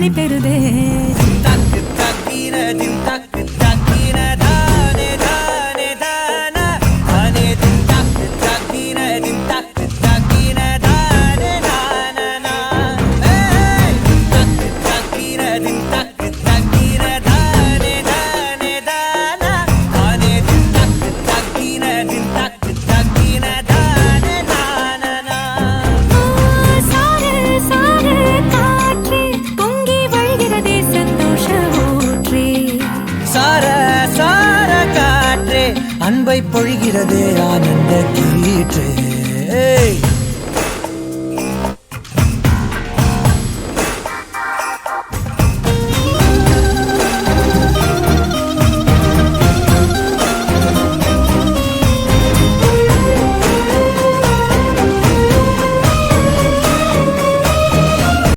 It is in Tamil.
மழை பெறுதே தக்கு தக்கினதின் தக்கு தக்கினதானே தானே தானா தானே தின் தக்கு தக்கினதின் தக்கு தக்கினதானே தானா தக்கு தக்கினதின் தக்கு தக்கினதானே தானே தானா தானே தின் தக்கு தக்கினதின் தக்கு தக்கினதானே தானா சார சார காற்றே பொங்கி வழிகிறதே சந்தோஷ ஊற்றே சார சார காற்றே அன்பை பொழிகிறதே ஆனந்த கீற்றே